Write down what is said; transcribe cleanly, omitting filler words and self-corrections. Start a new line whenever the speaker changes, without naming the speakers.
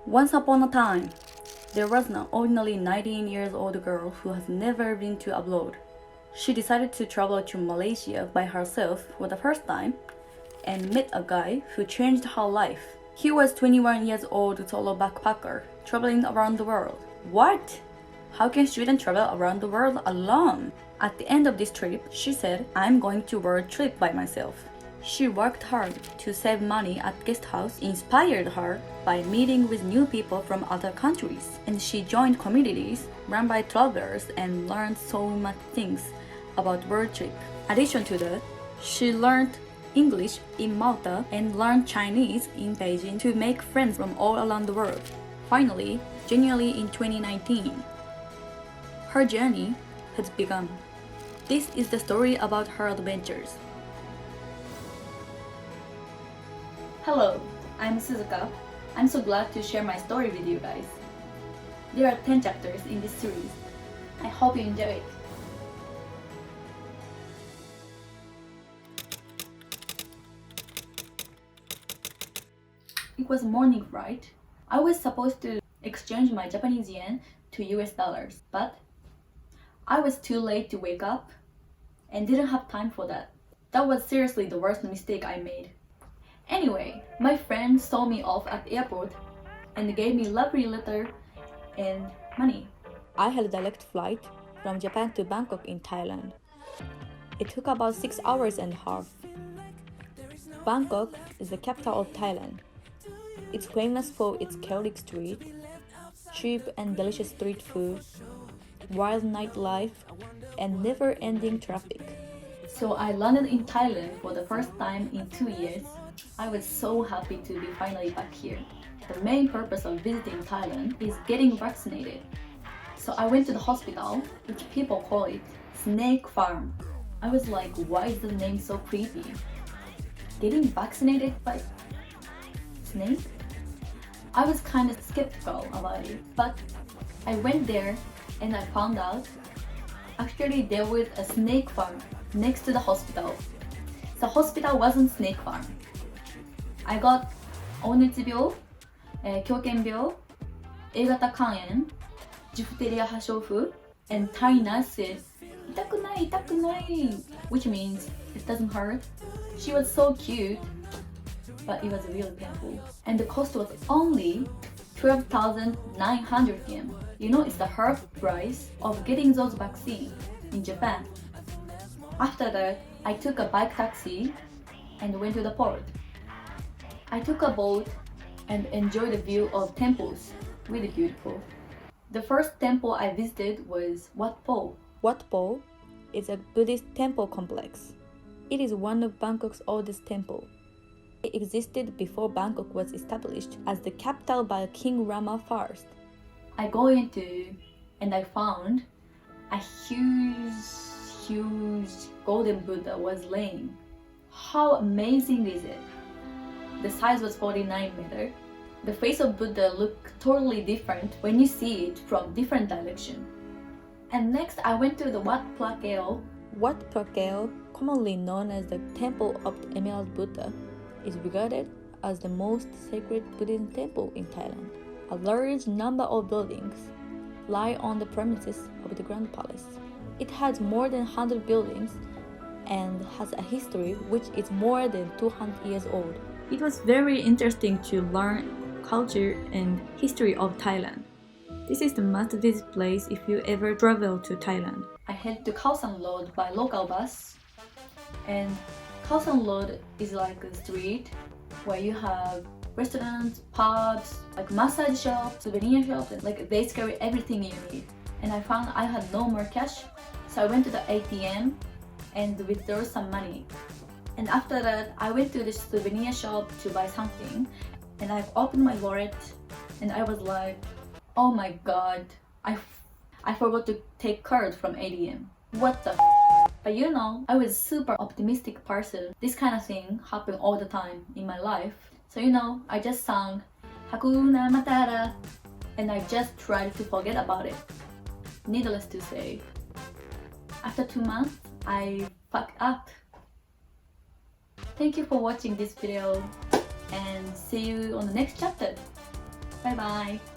Once upon a time, there was an ordinary 19 years old girl who has never been to abroad. She decided to travel to Malaysia by herself for the first time and met a guy who changed her life. He was 21 years old solo backpacker traveling around the world. What? How can students travel around the world alone? At the end of this trip, she said, I'm going to world trip by myself. She worked hard to save money at guest house, inspired her by meeting with new people from other countries, and she joined communities run by travelers and learned so much things about world trip. Addition to that, she learned English in Malta and learned Chinese in Beijing to make friends from all around the world. Finally, January in 2019, her journey has begun. This is the story about her adventures. Hello, I'm Suzuka. I'm so glad to share my story with you guys. There are 10 chapters in this series. I hope you enjoy it. It was morning flight. I was supposed to exchange my Japanese yen to US dollars, but I was too late to wake up and didn't have time for that. That was seriously the worst mistake I made. Anyway, my friend saw me off at the airport and gave me lovely letter and money. I had a direct flight from Japan to Bangkok in Thailand. It took about 6 hours and a half. Bangkok is the capital of Thailand. It's famous for its chaotic street, cheap and delicious street food, wild nightlife, and never-ending traffic. So I landed in Thailand for the first time in 2 years. I was so happy to be finally back here. The main purpose of visiting Thailand is getting vaccinated. So I went to the hospital, which people call it Snake Farm. I was like, why is the name so creepy? Getting vaccinated by snake? I was kind of skeptical about it, but I went there and I found out actually there was a snake farm next to the hospital. The hospital wasn't snake farm. I got 黄熱病、狂犬病、A 型肝炎、ジフテリア発症風 and Thai nurse said 痛くない痛くない which means it doesn't hurt. She was so cute, but it was really painful. And the cost was only 12,900 yen. You know, it's the half price of getting those vaccines in Japan. After that, I took a bike taxi and went to the port. I took a boat and enjoyed the view of temples, really beautiful. The first temple I visited was Wat Po. Wat Po is a Buddhist temple complex. It is one of Bangkok's oldest temples. It existed before Bangkok was established as the capital by King Rama I. I go into and I found a huge golden Buddha was laying. How amazing is it? The size was 49 meters. The face of Buddha looked totally different when you see it from different direction. And next I went to the Wat Phra Keo. Wat Phra Keo, commonly known as the Temple of the Emerald Buddha, is regarded as the most sacred Buddhist temple in Thailand. A large number of buildings lie on the premises of the Grand Palace. It has more than 100 buildings and has a history which is more than 200 years old. It was very interesting to learn culture and history of Thailand. This is the must-visit place if you ever travel to Thailand. I head to Khao San Road by local bus, and Khao San Road is like a street where you have restaurants, pubs, like massage shops, souvenir shops, and like basically everything you need. And I found I had no more cash, so I went to the ATM and withdrew some money. And after that, I went to the souvenir shop to buy something, and I opened my wallet, and I was like, oh my god, I forgot to take card from ATM. What the f? But you know, I was super optimistic person. This kind of thing happen all the time in my life. So you know, I just sang Hakuna Matata, and I just tried to forget about it. Needless to say, after 2 months, I fucked up. Thank you for watching this video and see you on the next chapter. Bye bye!